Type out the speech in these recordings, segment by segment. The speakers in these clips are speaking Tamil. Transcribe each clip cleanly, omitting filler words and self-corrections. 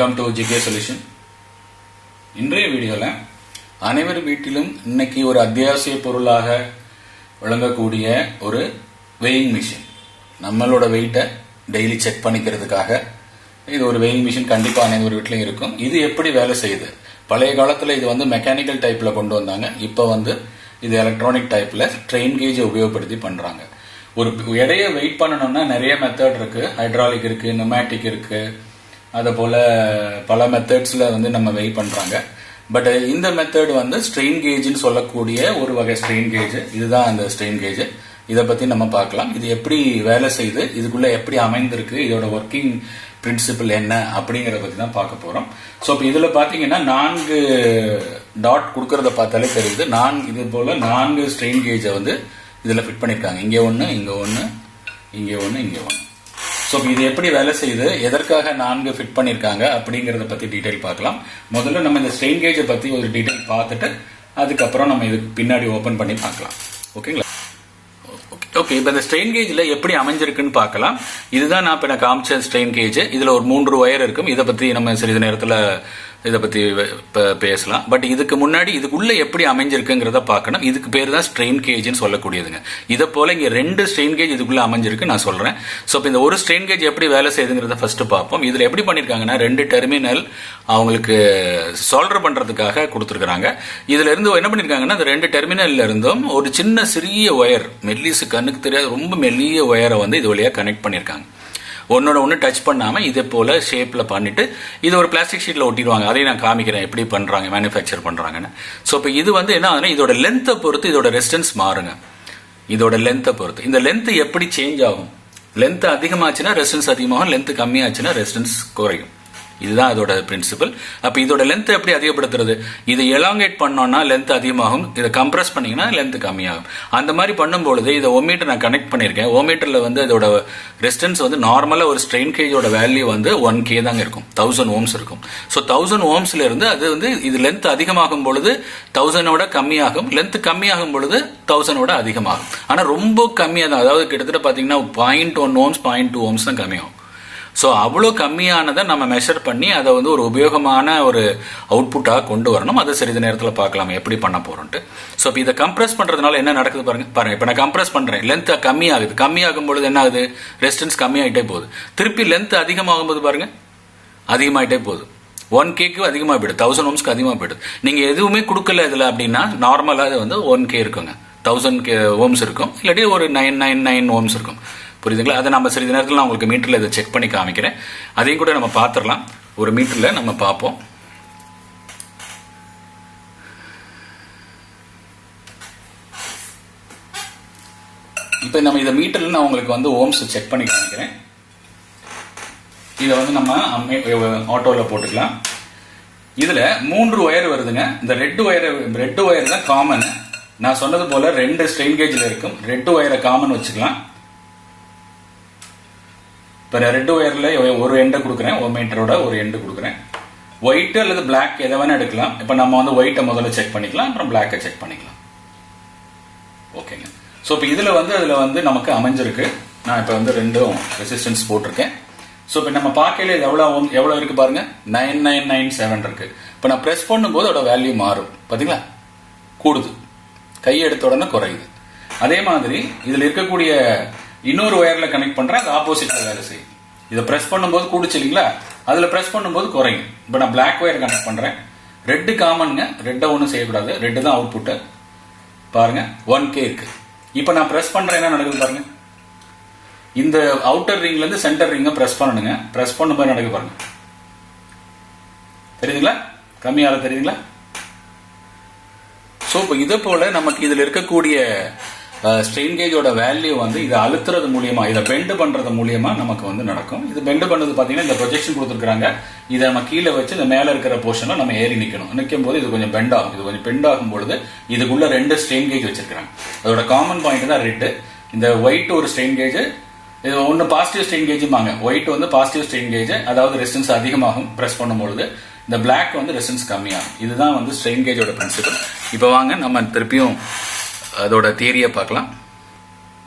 Welcome to GK solution. இன்றைய வீடியோல அனைவர் வீட்டிலும் இன்னைக்கு ஒரு அத்தியாவசிய பொருளாக வழங்கக்கூடிய ஒரு வெயிங் மிஷின். நம்மளோட வெயிட்டை டெய்லி செக் பண்ணிக்கிறதுக்காக இது ஒரு வெயிங் மிஷின் கண்டிப்பா அனைவர் வீட்டிலும் இருக்கும். இது எப்படி வேலை செய்யுது? பழைய காலத்துல இது வந்து மெக்கானிக்கல் டைப்ல கொண்டு வந்தாங்க. இப்ப இது எலக்ட்ரானிக் டைப்ல ஸ்ட்ரெயின் கேஜ் உபயோகப்படுத்தி பண்றாங்க. ஒரு எடையை வெயிட் பண்ணணும்னா நிறைய மெத்தட் இருக்கு. ஹைட்ராலிக் இருக்கு, நியூமேட்டிக் இருக்கு, அதே போல பல மெத்தட்ஸ்ல நம்ம வெயிட் பண்றாங்க. பட் இந்த மெத்தட் ஸ்ட்ரெயின் கேஜ்னு சொல்லக்கூடிய ஒரு வகை ஸ்ட்ரெயின் கேஜ். இதுதான் அந்த ஸ்ட்ரெயின் கேஜ். இதை பத்தி நம்ம பார்க்கலாம். இது எப்படி வேலை செய்யுது, இதுக்குள்ள எப்படி அமைந்திருக்கு, இதோட ஒர்க்கிங் பிரின்சிபிள் என்ன அப்படிங்கறத பத்தி தான் பார்க்க போறோம். சோ இப்ப இதுல பாத்தீங்கன்னா 4 டாட் கொடுக்கறத பார்த்தாலே தெரியுது. இது போல 4 ஸ்ட்ரெயின் கேஜ இதுல ஃபிட் பண்ணிருக்காங்க. இங்க ஒண்ணு, இங்க ஒண்ணு, இங்க ஒண்ணு, இங்க ஒண்ணு. சோ இது எப்படி வேலை செய்யுது, எதற்காக 4 ஃபிட் பண்ணிருக்காங்க அப்படிங்கறத பத்தி டீடைல் பார்க்கலாம். முதல்ல நம்ம இந்த ஸ்ட்ரெயின் கேஜை பத்தி ஒரு டீடைல் பார்த்துட்டு அதுக்கப்புறம் நம்ம இதுக்கு பின்னாடி ஓபன் பண்ணி பார்க்கலாம். ஓகேங்களா? ஓகே, இப்ப இந்த ஸ்ட்ரெயின் கேஜ்ல எப்படி அமைஞ்சிருக்குன்னு பார்க்கலாம். இதுதான் நான் இப்ப காமிச்ச ஸ்ட்ரெயின் கேஜ். இதுல ஒரு 3 ஒயர் இருக்கும். இதை பத்தி நம்ம சிறிது நேரத்துல இதை பத்தி பேசலாம். பட் இதுக்கு முன்னாடி இதுக்குள்ள எப்படி அமைஞ்சிருக்குங்கிறத பார்க்கணும். இதுக்கு பேர் தான் ஸ்ட்ரெயின் கேஜ்னு சொல்லக்கூடியதுங்க. இதை போல இங்க 2 ஸ்ட்ரெயின் கேஜ் இதுக்குள்ள அமைஞ்சிருக்கு நான் சொல்றேன். சோ இப்ப இந்த ஒரு ஸ்ட்ரெயின் கேஜ் எப்படி வேலை செய்யுதுங்கிறத ஃபர்ஸ்ட் பார்ப்போம். இதுல எப்படி பண்ணிருக்காங்கன்னா 2 டெர்மினல் அவங்களுக்கு சால்டர் பண்றதுக்காக கொடுத்துருக்காங்க. இதுல இருந்து என்ன பண்ணிருக்காங்கன்னா இந்த 2 டெர்மினல்ல இருந்தும் ஒரு சின்ன சிறிய ஒயர், மெல்லிசு கண்ணுக்கு தெரியாத ரொம்ப மெல்லிய ஒயரை இது வழியா கனெக்ட் பண்ணிருக்காங்க. ஒன்னோட ஒன்னு டச் பண்ணாம இதே போல ஷேப்ல பண்ணிட்டு இது ஒரு பிளாஸ்டிக் ஷீட்ல ஒட்டிடுவாங்க. அதையும் நான் காமிக்கிறேன் எப்படி பண்றாங்க, மேனுஃபேக்சர் பண்றாங்கன்னு. சோ இப்ப இது என்ன ஆகுதுன்னா இதோட லென்த்தை பொறுத்து இதோட ரெசிஸ்டன்ஸ் மாறுங்க. இதோட லென்த்தை பொறுத்து இந்த லென்த் எப்படி சேஞ்ச் ஆகும். லென்த் அதிகமாச்சுன்னா ரெசிஸ்டன்ஸ் அதிகமாகும், லென்த் கம்மியாச்சுன்னா ரெசிஸ்டன்ஸ் குறையும். இதுதான் அதோட பிரின்சிபல். அப்ப இதோட லென்த் எப்படி அதிகப்படுத்துறது? இதை எலாங்கேட் பண்ணோம்னா லென்த் அதிகமாகும், இதை கம்ப்ரஸ் பண்ணீங்கன்னா லென்த் கம்மியாகும். அந்த மாதிரி பண்ணும்பொழுது இதை ஓமீட்டர் நான் கனெக்ட் பண்ணிருக்கேன். ஓமீட்டர்ல அதோட ரெசிஸ்டன்ஸ் நார்மலா ஒரு ஸ்ட்ரெயின் கேஜோட வேல்யூ 1K தாங்க இருக்கும், 1000 ஓம்ஸ் இருக்கும். சோ 1000 ஓம்ஸ்ல இருந்து அது இது லென்த் அதிகமாகும் பொழுது 1000 கம்மியாகும், லென்த் கம்மியாகும் பொழுது 1000 அதிகமாகும். ஆனா ரொம்ப கம்மியா தான், அதாவது கிட்டத்தட்ட பாத்தீங்கன்னா 0.1 ஓம்ஸ் 0.2 ஓம்ஸ் தான் கம்மியாகும். சோ அவ்வளவு கம்மியானதை நம்ம மெஷர் பண்ணி அதை ஒரு உபயோகமான ஒரு அவுட்புட்டாக கொண்டு வரணும். அதை சிறிது நேரத்தில் பார்க்கலாம் எப்படி பண்ண போறோம்ட்டு. சோ இப்போ இதை கம்ப்ரஸ் பண்றதுனால என்ன நடக்குது பாருங்க. இப்ப நான் கம்ப்ரஸ் பண்றேன், லென்த் கம்மியாகுது. கம்மியாகும் பொழுது என்ன ஆகுது, ரெசிஸ்டன்ஸ் கம்மியாயிட்டே போகுது. திருப்பி லென்த் அதிகமாகும் போது பாருங்க அதிகமாயிட்டே போகுது. 1Kக்கு அதிகமா போயிடுது, 1000 ஓம்ஸ்க்கு அதிகமா போயிடுது. நீங்க எதுவுமே கொடுக்கல இதுல அப்படின்னா நார்மலா 1K இருக்குங்க, 1000 ஓம்ஸ் இருக்கும், இல்லாட்டி ஒரு 999 ஓம்ஸ் இருக்கும். புரியுதுங்களா? அதை நம்ம சிறிது நேரத்தில் நான் உங்களுக்கு மீட்டர்ல இதை செக் பண்ணி காமிக்கிறேன். அதையும் கூட நம்ம பார்த்துடலாம். ஒரு மீட்டர்ல நம்ம பார்ப்போம். இப்ப நம்ம இதை மீட்டர்ல நான் உங்களுக்கு ஓம்ஸ் செக் பண்ணி காமிக்கிறேன். இதை நம்ம ஆட்டோல போட்டுக்கலாம். இதுல 3 ஒயர் வருதுங்க. இந்த ரெட் ஒயர் தான் காமன். நான் சொன்னது போல 2 ஸ்ட்ரெயின் கேஜ்ல இருக்கும். ரெட் ஒயரை காமன் வச்சுக்கலாம். இப்ப ரெட் ஒயர்ல ஒரு எண்டை கொடுக்குறேன், ஓமீட்டரோட ஒரு எண்டு கொடுக்குறேன். ஒயிட் அல்லது பிளாக் எதை வேணா எடுக்கலாம். இப்ப நம்ம ஒயிட்டை முதல்ல செக் பண்ணிக்கலாம், அப்புறம் பிளாக்கை செக் பண்ணிக்கலாம். ஓகேங்க. சோ இப்ப இதுல அதுல நமக்கு அமைஞ்சிருக்கு. நான் இப்ப 2 ரெசிஸ்டன்ஸ் போட்டிருக்கேன். சோ இப்ப நம்ம பார்க்கல இது எவ்வளவு இருக்கு பாருங்க, 9997 இருக்கு. இப்ப நான் பிரஸ் பண்ணும்போது அதோட வேல்யூ மாறும். பாத்தீங்களா? கூடுது, கையை எடுத்த உடனே குறையுது. அதே மாதிரி இதுல இருக்கக்கூடிய இன்னொரு ஒயர்ல கனெக்ட் பண்றேன், அது ஆப்போசிட்ல வேலை செய்யும். இதை பிரஸ் பண்ணும்போது கூடுச்சு இல்லைங்களா, அதுல பிரஸ் பண்ணும்போது குறையும். இப்ப நான் பிளாக் ஒயர் கனெக்ட் பண்றேன். ரெட் காமன்ங்க, ரெட்டை ஒன்றும் செய்யக்கூடாது, ரெட் தான் அவுட்புட். பாருங்க 1K இருக்கு. இப்ப நான் பிரஸ் பண்றேன், என்ன நடக்குது பாருங்க. இந்த அவுட்டர் ரிங்ல இருந்து சென்டர் ரிங்க பிரஸ் பண்ணணுங்க. பிரஸ் பண்ணும்போது நடக்குது பாருங்க. தெரியுதுங்களா? கம்மியாக தெரியுதுங்களா? சோ இப்போ இதை போல நமக்கு இதுல இருக்கக்கூடிய ஸ்ட்ரெயின் கேஜோட வேல்யூ இதை அழுத்துறது மூலியமா, இதை பெண்ட் பண்றது மூலியமா நமக்கு நடக்கும். இது பெண்ட் பண்ணது பாத்தீங்கன்னா இந்த ப்ரொஜெக்ஷன் கொடுத்துருக்காங்க. இதை நம்ம கீழே வச்சு இந்த மேல இருக்கிற போர்ஷன்ல நம்ம ஏறி நிக்கணும். நிற்கும் போது இது கொஞ்சம் பெண்ட் ஆகும். இது கொஞ்சம் பெண்ட் ஆகும் பொழுது இதுக்குள்ள 2 ஸ்ட்ரெயின் கேஜ் வச்சிருக்காங்க. அதோட காமன் பாயிண்ட் தான் ரெட். இந்த ஒயிட் ஒரு ஸ்ட்ரெயின் கேஜ், இது ஒன்னு பாசிட்டிவ் ஸ்ட்ரெயின் கேஜுமாங்க. ஒயிட் பாசிட்டிவ் ஸ்ட்ரெயின் கேஜ், அதாவது ரெசிஸ்டன்ஸ் அதிகமாகும் பிரஸ் பண்ணும்பொழுது. இந்த பிளாக் ரெசிஸ்டன்ஸ் கம்மியாகும். இதுதான் ஸ்ட்ரெயின் கேஜோட பிரின்சிபல். இப்ப வாங்க நம்ம திருப்பியும் அதோட தியரியை பார்க்கலாம்.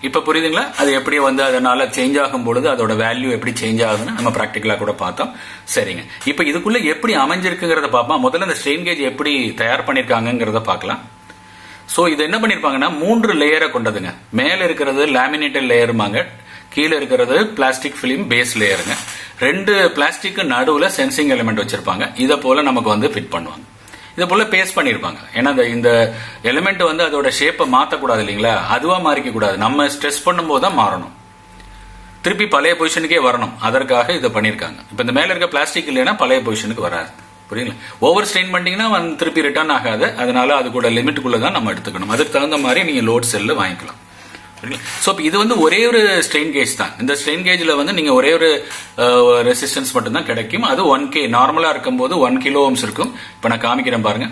இப்ப புரியுதுங்களா? அது எப்படி வந்து அதனால சேஞ்ச் ஆகும் பொழுது அதோட வேல்யூ எப்படி சேஞ்ச் ஆகுதுன்னு நம்ம பிராக்டிகலா கூட பார்த்தோம். சரிங்க, இப்ப இதுக்குள்ள எப்படி அமைஞ்சிருக்குங்கிறத பார்ப்போம். முதல்ல இந்த ஸ்ட்ரெயின் கேஜ் எப்படி தயார் பண்ணிருக்காங்கிறத பார்க்கலாம். சோ இது என்ன பண்ணிருப்பாங்கன்னா 3 லேயரை கொண்டதுங்க. மேல இருக்கிறது லேமினேட்டட் லேயருமாங்க, கீழே இருக்கிறது பிளாஸ்டிக் பிலிம் பேஸ் லேயருங்க. 2 பிளாஸ்டிக் நடுவுல சென்சிங் எலிமெண்ட் வச்சிருப்பாங்க. இதை போல நமக்கு வந்து ஃபிட் பண்ணுவாங்க. இதை போல பேஸ்ட் பண்ணிருப்பாங்க. ஏன்னா இந்த எலிமெண்ட் வந்து அதோட ஷேப்பை மாத்தக்கூடாது இல்லைங்களா, அதுவா மாறிக்க கூடாது. நம்ம ஸ்ட்ரெஸ் பண்ணும்போது தான் மாறணும், திருப்பி பழைய பொசிஷனுக்கே வரணும். அதற்காக இதை பண்ணிருக்காங்க. இப்ப இந்த மேல இருக்க பிளாஸ்டிக் இல்லைன்னா பழைய பொசிஷனுக்கு வராது. புரியுங்களா? ஓவர் ஸ்ட்ரெயின் பண்ணிட்டீங்கன்னா திருப்பி ரிட்டர்ன் ஆகாது. அதனால அது கூட லிமிட்டுக்குள்ள தான் நம்ம எடுத்துக்கணும். அதுக்கு தகுந்த மாதிரி நீங்க லோட் செல்லு வாங்கிக்கலாம். சோ இது வந்து ஒரே ஒரு ஸ்ட்ரெயின் கேஜ் தான். இந்த ஸ்ட்ரெயின் கேஜ்ல வந்து நீங்க ஒரே ஒரு ரெசிஸ்டன்ஸ் மட்டும் தான் கிடைக்கும். அது 1K நார்மலா இருக்கும்போது 1 கிலோ ஓம்ஸ் இருக்கும். இப்ப நான் காமிக்கிறேன் பாருங்க.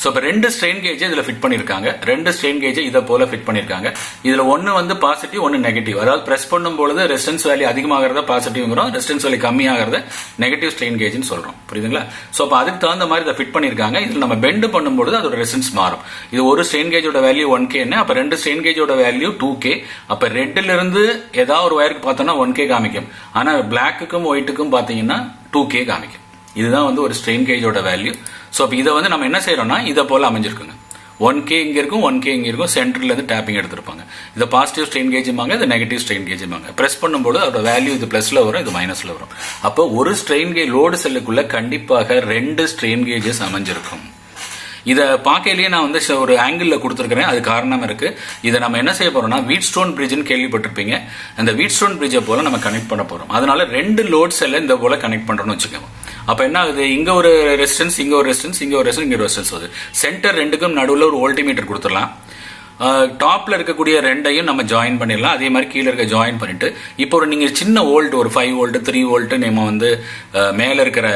சோ இப்ப 2 ஸ்ட்ரெயின் கேஜ் இதுல ஃபிட் பண்ணிருக்காங்க. 2 ஸ்ட்ரெயின் கேஜ் இத போல ஃபிட் பண்ணிருக்காங்க. இதுல ஒன்னு வந்து பாசிட்டிவ், ஒன்னு நெகட்டிவ். அதாவது பிரஸ் பண்ணும்போது ரெசிஸ்டன்ஸ் வேல்யூ அதிகமாகறத பாசிட்டிவ்ங்கிறோம், ரெசிஸ்டன்ஸ் வேல்யூ கம்மியாகறத நெகட்டிவ் ஸ்ட்ரெயின் கேஜ்னு சொல்றோம். புரியுதுங்களா? சோ அப்ப அதுக்கு தகுந்த மாதிரி இதை ஃபிட் பண்ணிருக்காங்க. இதுல நம்ம பெண்ட் பண்ணும்போது அதோட ரெசிஸ்டன்ஸ் மாறும். இது ஒரு ஸ்ட்ரெயின் கேஜோட வேல்யூ 1K, அப்ப 2 ஸ்ட்ரெயின் கேஜோட வேல்யூ 2K. அப்ப ரெட்ல இருந்து ஏதாவது ஒரு வயருக்கு பார்த்தோம்னா 1K காமிக்கும். ஆனா பிளாக்குக்கும் ஒயிட்டுக்கும் பாத்தீங்கன்னா 2K காமிக்கும். இதுதான் வந்து ஒரு ஸ்ட்ரெயின் கேஜோட வேல்யூ. சோ அப்ப இதை வந்து நம்ம என்ன செய்யறோம்னா இதை போல அமைஞ்சிருக்குங்க. 1K இங்க இருக்கும், 1K இங்க இருக்கும். சென்டர்ல இருந்து டேப்பிங் எடுத்திருப்பாங்க. இது பாசிட்டிவ் ஸ்ட்ரெயின் கேஜ்மாங்க, இது நெகட்டிவ் ஸ்ட்ரெயின் கேஜ்மாங்க. பிரஸ் பண்ணும்போது அதோட வேல்யூ இது பிளஸ்ல வரும், இது மைனஸ்ல வரும். அப்போ ஒரு ஸ்ட்ரெயின் கேஜ் லோடு செல்லுக்குள்ள கண்டிப்பாக 2 ஸ்ட்ரெயின் கேஜஸ் அமைஞ்சிருக்கும். இத பார்க்கலையே நான் வந்து ஒரு ஆங்கிள் கொடுத்திருக்கிறேன். அது காரணம் இருக்கு. இதை நம்ம என்ன செய்ய போறோம்னா வீட் ஸ்டோன் பிரிட்ஜ்னு கேள்விப்பட்டிருப்பீங்க. அந்த வீட் ஸ்டோன் பிரிட்ஜை போல நம்ம கனெக்ட் பண்ண போறோம். அதனால 2 லோட் செல்ல இந்த போல கனெக்ட் பண்றோம்னு வச்சுக்கோங்க. அப்ப என்ன ஆகுது, இங்க ஒரு ரெசிஸ்டன்ஸ், இங்க ஒரு ரெசிஸ்டன்ஸ், இங்க ஒரு ரெசிஸ்டன்ஸ், இங்க ஒரு ரெசிஸ்டன்ஸ் வருது. சென்டர் 2க்கும் நடுவுல ஒரு வோல்ட்மீட்டர் கொடுத்துடலாம். டாப்ல இருக்கக்கூடிய 2ஐயும் நம்ம ஜாயின் பண்ணிடலாம். அதே மாதிரி கீழே இருக்க ஜாயின் பண்ணிட்டு இப்போ ஒரு நீங்க சின்ன வோல்ட், ஒரு 5 வோல்ட் 3 வோல்ட் நம்ம வந்து மேல இருக்கிற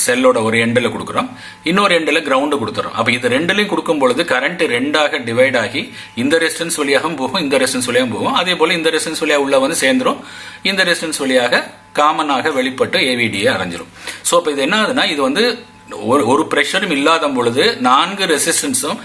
செல்லோட ஒரு எண்டில் கொடுக்குறோம், இன்னொரு எண்டில் கிரவுண்ட் கொடுத்துறோம். அப்ப இது 2லயும் கொடுக்கும் பொழுது கரண்ட் 2ஆக டிவைட் ஆகி இந்த ரெசிஸ்டன்ஸ் வழியாகவும் போகும், இந்த ரெசிஸ்டன்ஸ் வழியாகவும் போகும். அதே போல இந்த ரெசிஸ்டன்ஸ் வழியாக உள்ள வந்து சேர்ந்துரும், இந்த ரெசிஸ்டன்ஸ் வழியாக காமனாக வெளிப்பட்டு ஏவிடியை அடைஞ்சிரும். சோ அப்ப இது என்ன ஆகுதுன்னா, இது வந்து ஒரு பிரஷரும் இல்லாத பொழுது 4 ரெசிஸ்டன்ஸும்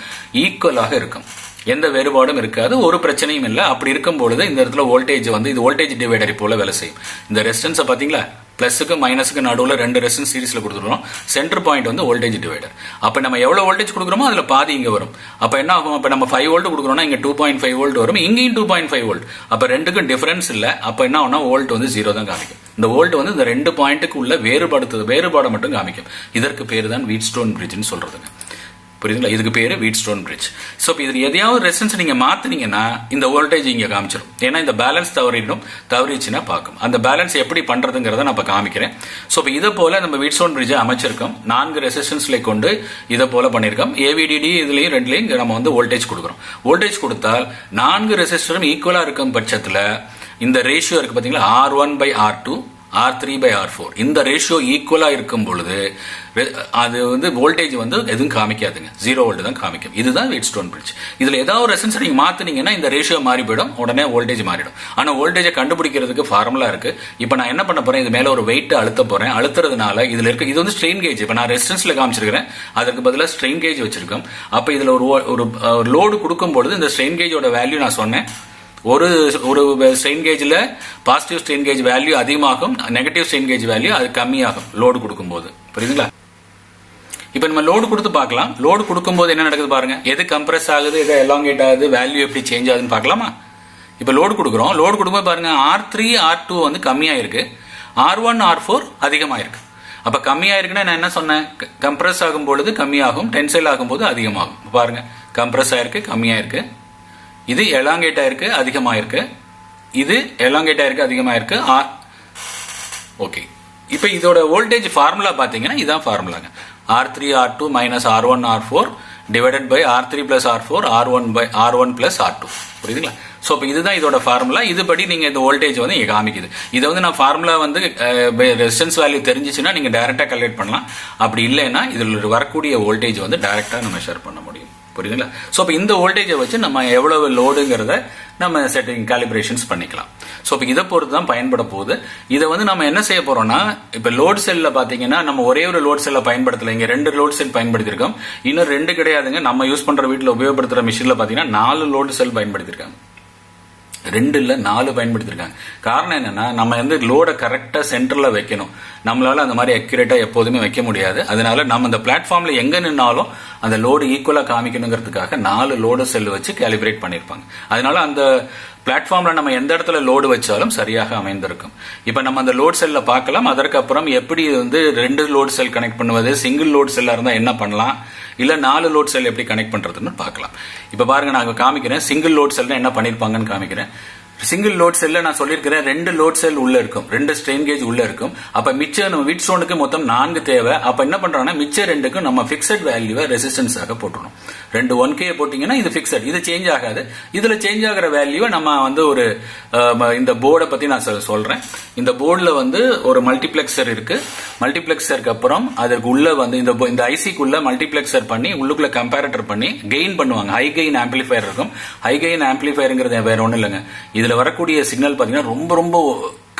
ஈக்குவலாக இருக்கும், எந்த வேறுபாடும் இருக்காது, ஒரு பிரச்சனையும் இல்லை. அப்படி இருக்கும் பொழுது இந்த இடத்துல வோல்டேஜ் வந்து இது வோல்டேஜ் டிவைடர் போல வேலை செய்யும். இந்த ரெசிஸ்டன்ஸ் பாத்தீங்களா, பிளஸுக்கு மைனஸுக்கு நடுவுல 2 ரெசிஸ்டன்ஸ் சீரிஸ்ல கொடுத்துருவோம். சென்டர் பாயிண்ட் வந்து வோல்டேஜ் டிவைடர். அப்ப நம்ம எவ்வளவு வோல்டேஜ் கொடுக்குறோமோ அதுல பாதி இங்க வரும். அப்ப என்ன ஆகும், அப்ப நம்ம 5 வோல்ட் கொடுக்குறோம்னா இங்க 2.5 வோல்ட் வரும், இங்கேயும் 2.5 வோல்ட். அப்ப ரெண்டுக்கும் டிஃபரன்ஸ் இல்ல. அப்ப என்ன ஆகும்னா வோல்ட் வந்து 0 தான் காமிக்கும். இந்த வோல்ட் வந்து இந்த 2 பாயிண்ட்டுக்கு உள்ள வேறுபாடை மட்டும் காமிக்கும். இதற்கு பேரு தான் வீட் ஸ்டோன் பிரிட்ஜ்னு சொல்றதுங்க. புரியுதுங்களா? இதுக்கு பேரு வீட் ஸ்டோன் பிரிட்ஜ். சோ இது எதையாவது ரெசிஸ்டன்ஸ் நீங்க மாத்தினீங்கன்னா இந்த வோல்டேஜ் இங்க காமிச்சிடும். ஏன்னா இந்த பேலன்ஸ் தவறிச்சுன்னா பார்க்கும். அந்த பேலன்ஸ் எப்படி பண்றதுங்கிறத நான் காமிக்கிறேன். சோ இதை போல நம்ம வீட் ஸ்டோன் பிரிட்ஜ் அமைச்சிருக்கோம். 4 ரெசிஸ்டன்ஸ்ல கொண்டு இதை போல பண்ணிருக்கோம். ஏவிடிடி இதுலயும் 2லயும் நம்ம வந்து வோல்டேஜ் கொடுக்குறோம். வோல்டேஜ் கொடுத்தால் 4 ரெசிஸ்டரும் ஈக்குவலா இருக்கும் பட்சத்துல இந்த ரேஷியோ இருக்கு பாத்தீங்களா, R1/R2 R3/R4 இந்த ரேஷியோ ஈக்குவலா இருக்கும் பொழுது அது வந்து வோல்டேஜ் வந்து எதுவும் காமிக்காதுங்க, 0 வோல்ட் தான் காமிக்கும். இதுதான் வீட் ஸ்டோன் பிரிட்ஜ். இதுல ஏதாவது ஒரு ரெசிஸ்டன்ஸ் நீங்க மாத்தினீங்கன்னா இந்த ரேஷியோ மாறி போயிடும், உடனே வோல்டேஜ் மாறிடும். ஆனா வோல்டேஜை கண்டுபிடிக்கிறதுக்கு ஃபார்முலா இருக்கு. இப்ப நான் என்ன பண்ண போறேன், இது மேல ஒரு வெயிட் அழுத்த போறேன். அழுத்துறதுனால இதுல இருக்கு, இது வந்து ஸ்ட்ரெயின் கேஜ். இப்ப நான் ரெசிஸ்டன்ஸ்ல காமிச்சிருக்கிறேன், அதுக்கு பதிலாக ஸ்ட்ரெயின் கேஜ் வச்சிருக்கோம். அப்ப இதுல ஒரு லோடு கொடுக்கும் பொழுது இந்த ஸ்ட்ரெயின் கேஜோட வேல்யூ நான் சொன்னேன், ஒரு ஸ்ட்ரெயின் கேஜ்ல பாசிட்டிவ் ஸ்ட்ரெயின் கேஜ் வேல்யூ அதிகமாகும், நெகட்டிவ் ஸ்ட்ரெயின் கேஜ் வேல்யூ அது கம்மியாகும் லோடு கொடுக்கும்போது. புரியுதுங்களா? இப்ப நம்ம லோடு கொடுத்து பார்க்கலாம். லோடு கொடுக்கும்போது என்ன நடக்குது பாருங்க, எது கம்ப்ரஸ் ஆகுது, எது எலாங்கேட் ஆகுது, வேல்யூ எப்படி சேஞ்ச் ஆகுதுன்னு பார்க்கலாமா? இப்ப லோடு கொடுக்குறோம். லோடு கொடுக்கும்போது பாருங்க R3 R2 வந்து கம்மியா இருக்கு, R1 R4 அதிகமா இருக்கு. அப்ப கம்மியா இருக்குன்னா நான் என்ன சொன்னேன், கம்ப்ரஸ் ஆகும் பொழுது கம்மியாகும், டென்சைல் ஆகும் போது அதிகமாகும். பாருங்க, கம்ப்ரஸ் ஆயிருக்கு, கம்மியா இருக்கு. இது எலாங்கேட் ஆயிருக்கு, அதிகமா இருக்கு. இது எலாங்கேட் ஆயிருக்கு, அதிகமா இருக்கு. ஓகே, இப்ப இதோட வோல்டேஜ் ஃபார்முலா பாத்தீங்கன்னா இதான் ஃபார்முலாங்க. R3 R2 minus R1 R4 divided by R3 plus R4 R1 plus R2. புரியுதுங்களா? சோ இப்ப இதுதான் இதோட ஃபார்முலா. இதுபடி நீங்க இந்த வோல்டேஜ் வந்து இங்க காமிக்குது. இதை வந்து நான் ஃபார்முலா வந்து ரெசிஸ்டன்ஸ் வேல்யூ தெரிஞ்சிச்சுன்னா நீங்க டைரக்டா கால்குலேட் பண்ணலாம். அப்படி இல்லைன்னா இதுல வரக்கூடிய வோல்டேஜ் வந்து டைரக்டா நம்ம மெஷர் பண்ண முடியும். புரியுதுங்களா? சோ இப்ப இந்த வோல்டேஜை வச்சு நம்ம எவ்வளவு லோடுங்கிறத நம்ம செட்டிங் காலிபிரேஷன்ஸ் பண்ணிக்கலாம். சோ இப்ப இதை பொறுத்து தான் பயன்பட போகுது. இதை வந்து நம்ம என்ன செய்ய போறோம்னா, இப்ப லோட் செல்ல பாத்தீங்கன்னா நம்ம ஒரே ஒரு லோட் செல்ல பயன்படுத்தல, இங்க 2 லோட் செல் பயன்படுத்திருக்கோம். இன்னும் 2 கிடையாதுங்க, நம்ம யூஸ் பண்ற வீட்டுல உபயோகப்படுத்துற மிஷின்ல பாத்தீங்கன்னா 4 லோட் செல் பயன்படுத்திருக்காங்க. 2 இல்ல 4 பயன்படுத்திருக்காங்க. காரணம் என்னன்னா நம்ம வந்து லோட கரெக்டா சென்டர்ல வைக்கணும். நம்மளால அந்த மாதிரி அக்யூரேட்டா எப்போதுமே வைக்க முடியாது. அதனால நம்ம அந்த பிளாட்ஃபார்ம்ல எங்க நின்னாலும் அந்த லோடு ஈக்குவலா காமிக்கணுங்கிறதுக்காக 4 லோடு செல் வச்சு கேலிபிரேட் பண்ணிருப்பாங்க. அதனால அந்த பிளாட்ஃபார்ம்ல நம்ம எந்த இடத்துல லோடு வச்சாலும் சரியாக அமைந்திருக்கும். இப்ப நம்ம அந்த லோட் செல்ல பார்க்கலாம். அதற்கப்புறம் எப்படி வந்து 2 லோட் செல் கனெக்ட் பண்ணுவது, சிங்கிள் லோட் செல்லா இருந்தா என்ன பண்ணலாம், இல்ல 4 லோட் செல் எப்படி கனெக்ட் பண்றதுன்னு பார்க்கலாம். இப்ப பாருங்க, நான் காமிக்கிறேன். சிங்கிள் லோட் செல் என்ன பண்ணிருப்பாங்கன்னு காமிக்கிறேன். சிங்கிள் லோட் செல்ல நான் சொல்லியிருக்கிறேன் 2 லோட் செல் உள்ள இருக்கும், 2 ஸ்ட்ரெயின் கேஜ் உள்ள இருக்கும். அப்ப மிச்ச விட் ஸ்டோனுக்கு மொத்தம் 4 தேவை. அப்ப என்ன பண்றாங்கன்னா மிச்ச 2க்கு நம்ம பிக்சட் வேல்யூவை ரெசிஸ்டன்ஸ் ஆக போட்டுறோம். 2 1K போட்டீங்கன்னா இது பிக்சட், இது சேஞ்ச் ஆகாது. இதுல சேஞ்ச் ஆகிற வேல்யூவை நம்ம வந்து ஒரு இந்த போர்டை பத்தி நான் சொல்றேன். இந்த போர்டுல வந்து ஒரு மல்டிபிளெக்சர் இருக்கு. மல்டிபிளெக்சருக்கு அப்புறம் அதற்கு உள்ள வந்து இந்த ஐசிக்குள்ள மல்டிபிளெக்சர் பண்ணி உள்ளுக்குள்ள கம்பேரட்டர் பண்ணி கெயின் பண்ணுவாங்க. ஹை கெயின் ஆம்பிளிஃபயர் இருக்கும். ஹை கெயின் ஆம்பிளிஃபயருங்கிறது வேற ஒன்றும் இல்லைங்க. இதுல வரக்கூடிய சிக்னல் பாத்தீங்கன்னா ரொம்ப ரொம்ப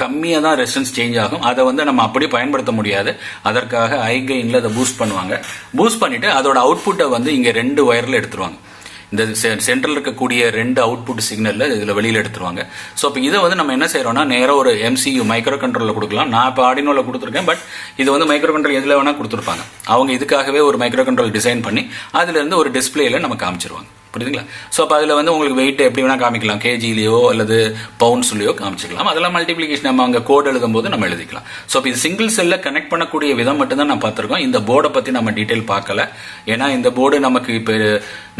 கம்மியா தான் ரெசிஸ்டன்ஸ் சேஞ்ச் ஆகும். அதை வந்து நம்ம அப்படியே பயன்படுத்த முடியாது. அதற்காக ஹை கெயின்ல அதை பூஸ்ட் பண்ணுவாங்க. பூஸ்ட் பண்ணிட்டு அதோட அவுட்புட்டை வந்து இங்க 2 வயர்ல எடுத்துருவாங்க. இந்த சென்ட்ரல் இருக்கக்கூடிய 2 அவுட்புட் சிக்னல்ல இதுல வெளியில எடுத்துருவாங்க. சோ இப்ப இதை வந்து நம்ம என்ன செய்யறோம்னா நேரா ஒரு MCU மைக்ரோ கண்ட்ரோல்ல கொடுக்கலாம். நான் இப்ப ஆர்டினோல கொடுத்துருக்கேன். பட் இது வந்து மைக்ரோ கண்ட்ரோல் எதுல வேணா கொடுத்துருப்பாங்க. அவங்க இதுக்காகவே ஒரு மைக்ரோ கண்ட்ரோல் டிசைன் பண்ணி அதுல இருந்து ஒரு டிஸ்பிளேல நம்ம காமிச்சிருவாங்க. புரியுதுங்களா? சோ அப்ப அதுல வந்து உங்களுக்கு வெயிட் எப்படி வேணா காமிக்கலாம். கேஜிலயோ அல்லது பவுண்ட்ஸ்லயோ காமிச்சிக்கலாம். அதெல்லாம் மல்டிபிளிகேஷன் நம்ம அங்க கோட் எழுதும் போது நம்ம எழுதிக்கலாம். சோ இப்ப இது சிங்கிள் செல்ல கனெக்ட் பண்ணக்கூடிய விதம் மட்டும் தான் நான் பார்த்திருக்கோம். இந்த போர்டை பத்தி நம்ம டீடைல் பார்க்கல. ஏன்னா இந்த போர்டு நமக்கு இப்ப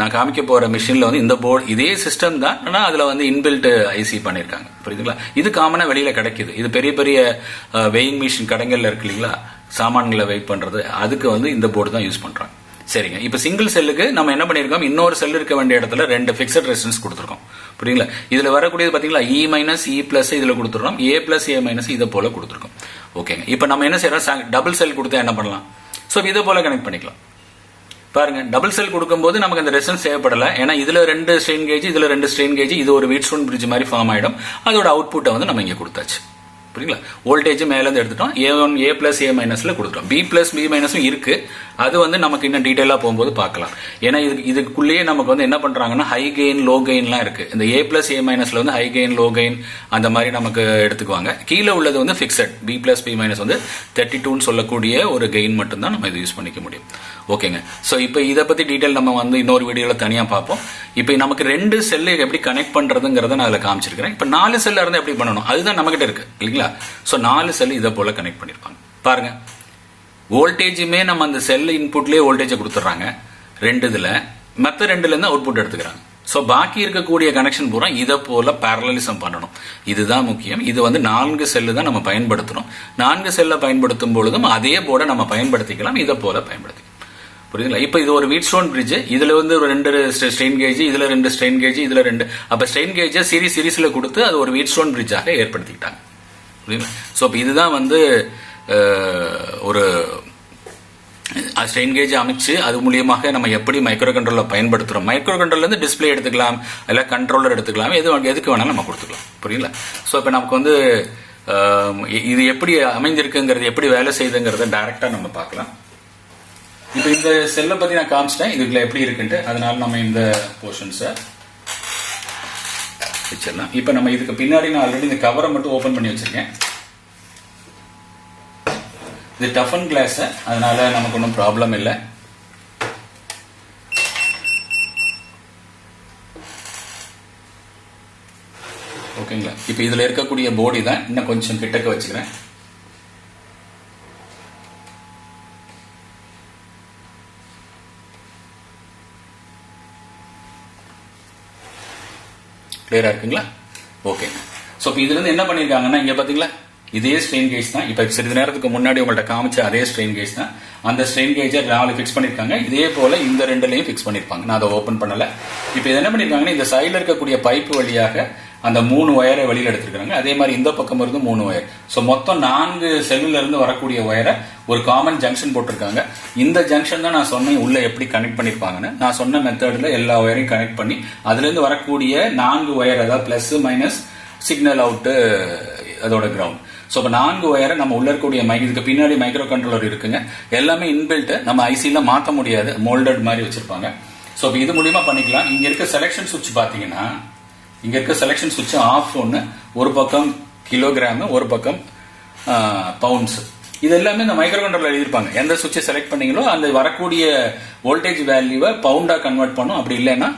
நான் காமிக்க போற மிஷின்ல வந்து இந்த போர்டு இதே சிஸ்டம் தான். ஆனா அதுல வந்து இன்பில்ட் ஐசி பண்ணிருக்காங்க. புரியுதுங்களா? இது காமனா வெளியில கிடைக்குது. இது பெரிய பெரிய வெயிங் மிஷின் கடைகள்ல இருக்கு இல்லீங்களா, சாமான்களை வெயிட் பண்றது, அதுக்கு வந்து இந்த போர்டு தான் யூஸ் பண்றாங்க. சரிங்க. இப்ப சிங்கிள் செல்லுக்கு நம்ம என்ன பண்ணிருக்கோம், இன்னொரு செல் இருக்க வேண்டிய இடத்துல 2 பிக்சட் ரெசிஸ்டன்ஸ் கொடுத்துருக்கோம். புரியுங்களா? இதுல வரக்கூடியது பாத்தீங்களா E மைனஸ் E பிளஸ் இதுல கொடுத்துறோம், A பிளஸ் A மைனஸ் இதை போல கொடுத்துருக்கோம். ஓகேங்க. இப்ப நம்ம என்ன செய்யறோம், டபுள் செல் கொடுத்தா என்ன பண்ணலாம், சோ இதை போல கனெக்ட் பண்ணிக்கலாம். பாருங்க, டபுள் செல் கொடுக்கும்போது நமக்கு அந்த ரெசிஸ்டன்ஸ் தேவைப்படல. ஏன்னா இதுல 2 ஸ்ட்ரெயின் கேஜ், இதுல 2 ஸ்ட்ரெயின் கேஜ், இது ஒரு வீட் ஸ்டோன் பிரிட்ஜ் மாதிரி ஃபார்ம் ஆயிடும். அதோட அவுட்புட்டை வந்து நம்ம இங்க கொடுத்தாச்சு. புரியுங்களா? வோல்டேஜ் மேல இருந்து எடுத்துட்டோம். A1 A பிளஸ் A மைனஸ்ல கொடுத்துட்டோம். B பிளஸ் B மைனஸும் இருக்கு. அது வந்து நமக்கு இன்னும் டீடைலா போகும்போது பார்க்கலாம். ஏன்னா இதுக்குள்ளேயே நமக்கு வந்து என்ன பண்றாங்கன்னா ஹை கெயின் லோ கெயின்லாம் இருக்கு. இந்த A பிளஸ் A மைனஸ்ல வந்து ஹை கெயின் லோ கெயின் அந்த மாதிரி நமக்கு எடுத்துக்குவாங்க. கீழே உள்ளது வந்து fixed B plus B minus வந்து 32 சொல்லக்கூடிய ஒரு கெயின் மட்டும் தான் நம்ம இது யூஸ் பண்ணிக்க முடியும். ஓகேங்க. சோ இப்போ இதை பத்தி டீடைல் நம்ம வந்து இன்னொரு வீடியோல தனியா பார்ப்போம். இப்போ நமக்கு 2 செல்லை எப்படி கனெக்ட் பண்றதுங்கிறத நான் அதில் காமிச்சிருக்கிறேன். இப்போ 4 செல்ல இருந்து எப்படி பண்ணணும் அதுதான் நம்ம கிட்ட இருக்கு இல்லைங்களா? சோ 4 செல் இதை போல கனெக்ட் பண்ணிருப்பாங்க. பாருங்க, வோல்டேஜுமே நம்ம அந்த செல் இன்புட்லயே வோல்டேஜை கொடுத்துறாங்க 2 இதுல, மற்ற 2ல இருந்து அவுட்புட் எடுத்துக்கிறாங்க. சோ பாக்கி இருக்கக்கூடிய கனெக்ஷன் பூரா இதை போல பேரலலிசம் பண்ணணும். இதுதான் முக்கியம். இது வந்து 4 செல்லு தான் நம்ம பயன்படுத்தணும். 4 செல்ல பயன்படுத்தும் பொழுதும் அதே போர்டை நம்ம பயன்படுத்திக்கலாம், இதை போல பயன்படுத்திக்கலாம். புரியுதுங்களா? இப்ப இது ஒரு வீட் ஸ்டோன் பிரிட்ஜ். இதுல வந்து ஒரு 2 ஸ்ட்ரெயின் கேஜ், இதுல 2 ஸ்ட்ரெயின் கேஜ், இதுல 2. அப்ப ஸ்ட்ரெயின் கேஜ் சீரீஸ்ல கொடுத்து அது ஒரு வீட் ஸ்டோன் பிரிட்ஜாக ஏற்படுத்திக்கிட்டாங்க. புரியுதுங்களா? சோ இததான் வந்து ஒரு ஸ்ட்ரெயின் கேஜ் அமைச்சு அது மூலியமாக நம்ம எப்படி மைக்ரோ கண்ட்ரோலர் பயன்படுத்துறோம். மைக்ரோ கண்ட்ரோலர் இருந்து டிஸ்பிளே எடுத்துக்கலாம், இல்ல கண்ட்ரோலர் எடுத்துக்கலாம், எதுக்கு வேணாலும் நம்ம கொடுத்துக்கலாம். புரியுங்களா? சோ இப்ப நமக்கு வந்து இது எப்படி அமைஞ்சிருக்குங்கிறது, எப்படி வேலை செய்யுதுங்கிறத டைரக்டா நம்ம பார்க்கலாம். இப்ப இந்த செல்லை பத்தி நான் காமிச்சிட்டேன், இதுக்குள்ள எப்படி இருக்குன்ட்டு. அதனால நம்ம இந்த போர்ஷன்ஸை வச்சிடலாம். இப்ப நம்ம இதுக்கு பின்னாடி நான் ஆல்ரெடி இந்த கவரை மட்டும் ஓபன் பண்ணி வச்சிருக்கேன். இது டஃபன் கிளாஸ், அதனால நமக்கு ஒன்றும் ப்ராப்ளம் இல்லை. ஓகேங்களா? இப்ப இதுல இருக்கக்கூடிய போடி தான், இன்னும் கொஞ்சம் கிட்டக்க வச்சுக்கிறேன். கிளியரா இருக்குங்களா? ஓகே. சோ இதுல இருந்து என்ன பண்ணிருக்காங்கன்னா, இங்க பாத்தீங்களா இதே ஸ்ட்ரெயின் கேஜ் தான். இப்ப சிறிது நேரத்துக்கு முன்னாடி உங்கள்ட்ட காமிச்ச அதே ஸ்ட்ரெயின் கேஜ் தான். அந்த ஸ்ட்ரெயின் கேஜை 4 பிக்ஸ் பண்ணிருக்காங்க. இதே போல இந்த 2லயும் பிக்ஸ் பண்ணிருப்பாங்க. நான் அதை ஓபன் பண்ணல. இப்ப இது என்ன பண்ணிருக்காங்கன்னா, இந்த சைடுல இருக்கக்கூடிய பைப் வழியாக அந்த 3 ஒயரை வெளியில எடுத்திருக்காங்க. அதே மாதிரி இந்த பக்கம் இருந்து 3 ஒயர். சோ மொத்தம் 4 செல்லுல இருந்து வரக்கூடிய ஒயரை ஒரு காமன் ஜங்ஷன் போட்டிருக்காங்க. இந்த ஜங்ஷன் தான் நான் சொன்னேன் உள்ள எப்படி கனெக்ட் பண்ணிருப்பாங்கன்னு. நான் சொன்ன மெத்தட்ல எல்லா ஒயரையும் கனெக்ட் பண்ணி அதுல இருந்து வரக்கூடிய 4 ஒயர், அதாவது பிளஸ் மைனஸ் சிக்னல் அவுட் அதோட கிரவுண்ட். சோ இப்ப 4 ஒயரை நம்ம உள்ள இருக்கக்கூடிய இதுக்கு பின்னாடி மைக்ரோ கண்ட்ரோலர் இருக்குங்க. எல்லாமே இன்பில்ட், நம்ம ஐசில மாத்த முடியாது, மோல்டட் மாதிரி வச்சிருப்பாங்க. சோ இது மூலியமா பண்ணிக்கலாம். இங்க இருக்க செலக்ஷன் சுவிட்ச் பாத்தீங்கன்னா இங்க இருக்க செலக்ஷன் சுவிட்ச் ஆஃப் ஒன்று, ஒரு பக்கம் கிலோகிராம், ஒரு பக்கம் பவுண்ட்ஸ். இது எல்லாமே இந்த மைக்ரோ கண்ட்ரோலர் எழுதிருப்பாங்க. எந்த சுவிட்சை செலக்ட் பண்ணீங்களோ அந்த வரக்கூடிய வோல்டேஜ் வேல்யூவை பவுண்டா கன்வெர்ட் பண்ணும், அப்படி இல்லைன்னா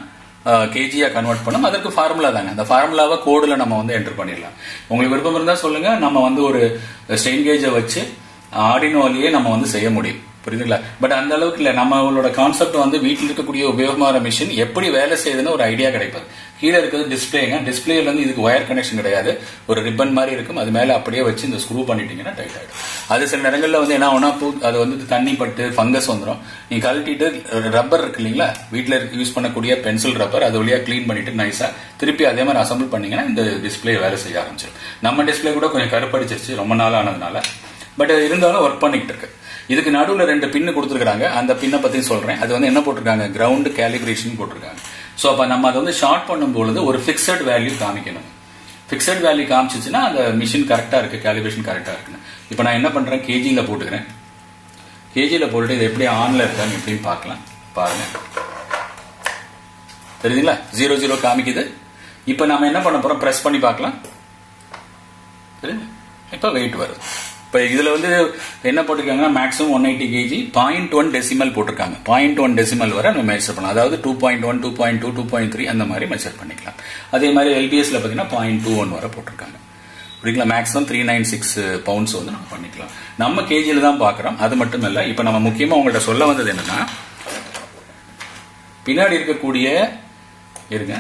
கேஜியா கன்வெர்ட் பண்ணும். அதற்கு ஃபார்முலா தாங்க. அந்த ஃபார்முலாவை கோடுல நம்ம வந்து என்டர் பண்ணிடலாம். உங்களுக்கு விருப்பம் இருந்தா சொல்லுங்க, நம்ம வந்து ஒரு ஸ்ட்ரெயின் கேஜை வச்சு ஆர்டினோலயே நம்ம வந்து செய்ய முடியும். புரியுதுங்களா? பட் அந்த அளவுக்கு இல்ல. நம்மளோட கான்செப்ட் வந்து வீட்டில் இருக்கக்கூடிய உபயோகமான மிஷின் எப்படி வேலை செய்யுதுன்னு ஒரு ஐடியா கிடைப்பாது. கீழே இருக்கிறது டிஸ்பிளேங்க. டிஸ்பிளேல இருந்து இதுக்கு ஒயர் கனெக்ஷன் கிடையாது, ஒரு ரிப்பன் மாதிரி இருக்கும். அது மேல அப்படியே வச்சு இந்த ஸ்க்ரூ பண்ணிட்டீங்கன்னா டைட் ஆயிடும். அது சில நேரங்களில் வந்து என்ன ஆகும்னா, அது வந்து தண்ணி பட்டு ஃபங்கஸ் வந்துடும். நீங்க கழட்டிட்டு ரப்பர் இருக்கு இல்லைங்களா, வீட்டில் யூஸ் பண்ணக்கூடிய பென்சில் ரப்பர், அது வழியா கிளீன் பண்ணிட்டு நைஸா திருப்பி அதே மாதிரி அசம்பிள் பண்ணீங்கன்னா இந்த டிஸ்பிளே வேலை செய்ய ஆரம்பிச்சிடும். நம்ம டிஸ்பிளே கூட கொஞ்சம் கருப்படிச்சிருச்சு ரொம்ப நாள் ஆனதுனால, பட் இருந்தாலும் ஒர்க் பண்ணிட்டு இருக்கு. இதுக்கு நடுவில் 2 பின்னு கொடுத்துருக்காங்க. அந்த பின்னை பத்தி சொல்றேன். அது வந்து என்ன போட்டிருக்காங்க, கிரவுண்ட் கேலிபிரேஷன் போட்டிருக்காங்க. சோ அப்ப நம்ம அதை வந்து ஷார்ட் பண்ணும் பொழுது ஒரு பிக்சட் வேல்யூ காமிக்கணும். பிக்சட் வேல்யூ காமிச்சிச்சுன்னா அந்த மிஷின் கரெக்டா இருக்கு, கேலிபிரேஷன் கரெக்டா இருக்குன்னு. இப்ப நான் என்ன பண்றேன், கேஜில போட்டுக்கிறேன். கேஜில போட்டுட்டு இது எப்படி ஆன்ல இருக்கான்னு எப்படின்னு பார்க்கலாம். பாருங்க, தெரியுதுங்களா? 00 காமிக்குது. இப்ப நம்ம என்ன பண்ண போறோம், பிரஸ் பண்ணி பார்க்கலாம். இப்ப வெயிட் வருது. இப்ப இதுல வந்து என்ன போட்டிருக்காங்கன்னா, மேக்ஸிமம் 180 kg, 0.1 டெசிமல் போட்டிருக்காங்க. 0.1 டெசிமல் வரை நம்ம மெஷர் பண்ணலாம். அதாவது 2.1, 2.2, 2.3 அந்த மாதிரி மெஷர் பண்ணிக்கலாம். அதே மாதிரி எல்பிஎஸ்ல பாத்தீங்கன்னா 0.21 வரை போட்டிருக்காங்க. புரியுங்களா? மேக்ஸிமம் 396 பவுண்ட்ஸ் வந்து நம்ம பண்ணிக்கலாம். நம்ம கேஜில தான் பாக்குறோம். அது மட்டும் இல்ல, இப்ப நம்ம முக்கியமா உங்கள்ட்ட சொல்ல வந்தது என்னன்னா, பின்னாடி இருக்கக்கூடிய இருங்க,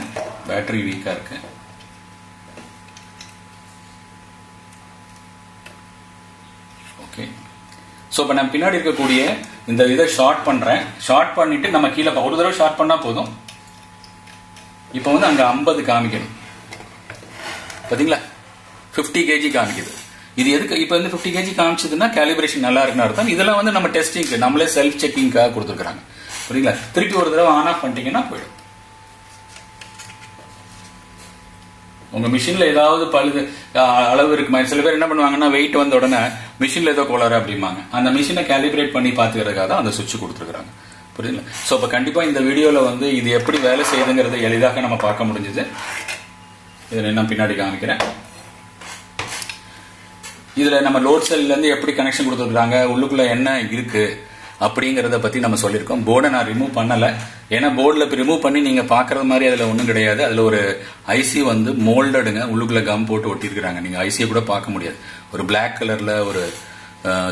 பேட்டரி வீக்கா இருக்கு. ஓகே, சோ இப்ப நான் பின்னாடி இருக்கக்கூடிய இந்த இதை ஷார்ட் பண்றேன். ஷார்ட் பண்ணிட்டு நம்ம கீழே ஒரு தடவை ஷார்ட் பண்ணா போதும். இப்ப வந்து அங்க 50 காமிக்கணும். பாத்தீங்களா? 50 kg காமிக்குது. இது எதுக்கு இப்ப வந்து 50 kg காமிச்சதுன்னா கேலிபிரேஷன் நல்லா இருக்குன்னு அர்த்தம். இதெல்லாம் வந்து நம்ம டெஸ்டிங்க்கு, நம்மளே செல்ஃப் செக்கிங்காக கொடுத்துருக்காங்க. புரியுங்களா? திருப்பி ஒரு தடவை ஆன் ஆஃப் பண்ணிட்டீங்கன்னா போயிடும். உங்க மிஷின்ல ஏதாவது பழுது அளவு இருக்குமா? சில பேர் என்ன பண்ணுவாங்கன்னா, வெயிட் வந்த உடனே மிஷின்ல ஏதோ கோளாறு அப்படிம்பாங்க. அந்த மிஷினை கேலிபிரேட் பண்ணி பாத்துக்கிறதுக்காக தான் அந்த சுவிட்ச் கொடுத்துருக்காங்க. புரியுதுங்களா? சோ அப்ப கண்டிப்பா இந்த வீடியோல வந்து இது எப்படி வேலை செய்யுதுங்கிறத எளிதாக நம்ம பார்க்க முடிஞ்சது. இதுல நான் பின்னாடி காமிக்கிறேன். இதுல நம்ம லோட் செல்ல இருந்து எப்படி கனெக்ஷன் கொடுத்துருக்காங்க, உள்ளுக்குள்ள என்ன இருக்கு அப்படிங்கறத பத்தி நம்ம சொல்லியிருக்கோம். போர்டை நான் ரிமூவ் பண்ணல, ஏன்னா போர்டில் ரிமூவ் பண்ணி நீங்க பாக்குறது மாதிரி அதுல ஒன்றும் கிடையாது. அதுல ஒரு ஐசி வந்து மோல்டடுங்க, உள்ளுக்குள்ள கம் போட்டு ஒட்டிருக்காங்க. நீங்க ஐசியை கூட பார்க்க முடியாது. ஒரு பிளாக் கலர்ல ஒரு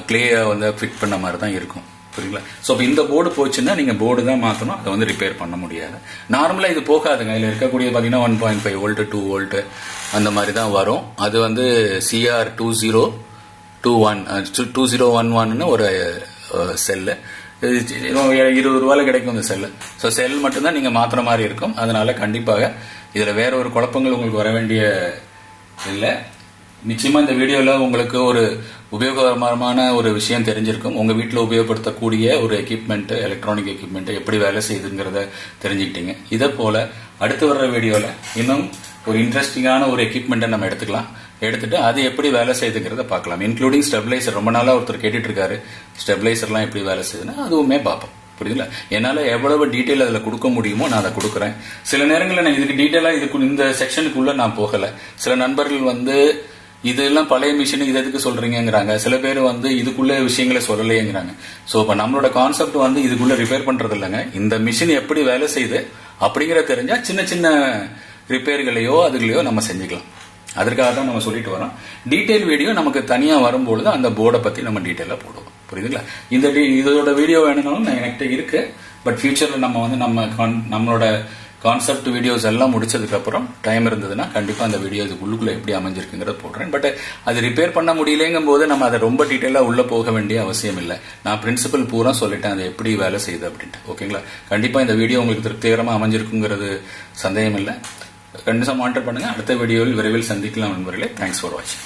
கிளேயை வந்து ஃபிட் பண்ண மாதிரி தான் இருக்கும். புரியுங்களா? ஸோ இந்த போர்டு போச்சுன்னா நீங்க போர்டு தான் மாற்றணும், அதை வந்து ரிப்பேர் பண்ண முடியாது. நார்மலா இது போகாதுங்க. இதுல இருக்கக்கூடிய பாத்தீங்கன்னா 1.5 வோல்ட் 2 வோல்ட் அந்த மாதிரி தான் வரும். அது வந்து CR 2011 ஒரு செல்லு, 20 ரூபாயில கிடைக்கும் இந்த செல்லு. ஸோ செல் மட்டும்தான் நீங்க மாத்திர மாதிரி இருக்கும். அதனால கண்டிப்பாக இதுல வேற ஒரு குழப்பங்கள் உங்களுக்கு வர வேண்டிய இல்லை. நிச்சயமா இந்த வீடியோல உங்களுக்கு ஒரு உபயோகரமான ஒரு விஷயம் தெரிஞ்சிருக்கும். உங்க வீட்டில் உபயோகப்படுத்தக்கூடிய ஒரு எக்யூப்மெண்ட், எலக்ட்ரானிக் எக்யூப்மெண்ட் எப்படி வேலை செய்யுதுங்கிறத தெரிஞ்சுக்கிட்டீங்க. இதே போல அடுத்து வர்ற வீடியோல இன்னும் ஒரு இன்ட்ரெஸ்டிங்கான ஒரு எக்யூப்மெண்ட்டை நம்ம எடுத்துட்டு அது எப்படி வேலை செய்யுதுங்கிறத பார்க்கலாம். Including stabiliser. ரொம்ப நாளா ஒருத்தர் கேட்டுட்டு இருக்காரு, ஸ்டெபிலைசர்லாம் எப்படி வேலை செய்யுதுன்னா அதுவுமே பார்ப்போம். புரியுதுல? என்னால எவ்வளவு டீட்டெயில் அதுல கொடுக்க முடியுமோ நான் அதை கொடுக்குறேன். சில நேரங்களில் நான் இதுக்கு டீட்டெயிலா இந்த செக்ஷனுக்குள்ள நான் போகல. சில நண்பர்கள் வந்து இதெல்லாம் பழைய மிஷின் இது எதுக்கு சொல்றீங்கிறாங்க. சில பேர் வந்து இதுக்குள்ள விஷயங்களை சொல்லலையேங்கிறாங்க. சோ இப்ப நம்மளோட கான்செப்ட் வந்து இதுக்குள்ள ரிப்பேர் பண்றது இல்லைங்க. இந்த மிஷின் எப்படி வேலை செய்யுது அப்படிங்கிற தெரிஞ்சா சின்ன சின்ன ரிப்பேர்களையோ அதுகளையோ நம்ம செஞ்சுக்கலாம். அதற்காக தான் நம்ம சொல்லிட்டு வரோம். டீடைல் வீடியோ நமக்கு தனியா வரும்பொழுது அந்த போர்டை பத்தி நம்ம டீடைலா போடுவோம். புரியுதுங்களா? இதோட வீடியோ வேணும்னாலும் என்கிட்ட இருக்கு. பட் ஃபியூச்சர்ல நம்ம வந்து நம்மளோட கான்செப்ட் வீடியோஸ் எல்லாம் முடிச்சதுக்கு அப்புறம் டைம் இருந்ததுன்னா கண்டிப்பா அந்த வீடியோ உள்ளுக்குள்ள எப்படி அமைஞ்சிருக்குங்கிறத போடுறேன். பட் அது ரிப்பேர் பண்ண முடியலங்கும் போது நம்ம அதை ரொம்ப டீடைலா உள்ள போக வேண்டிய அவசியம் இல்லை. நான் பிரின்சிபல் பூரா சொல்லிட்டேன் அது எப்படி வேலை செய்யுது அப்படின்ட்டு. ஓகேங்களா? கண்டிப்பா இந்த வீடியோ உங்களுக்கு திருப்திகரமா அமைஞ்சிருக்குங்கிறது சந்தேகம் இல்லை. கண்டிப்பா மானிட்டர் பண்ணுங்க. அடுத்த வீடியோவில் விரைவில் சந்திக்கலாம் நண்பர்களே. தேங்க்ஸ் ஃபார் வாட்சிங்.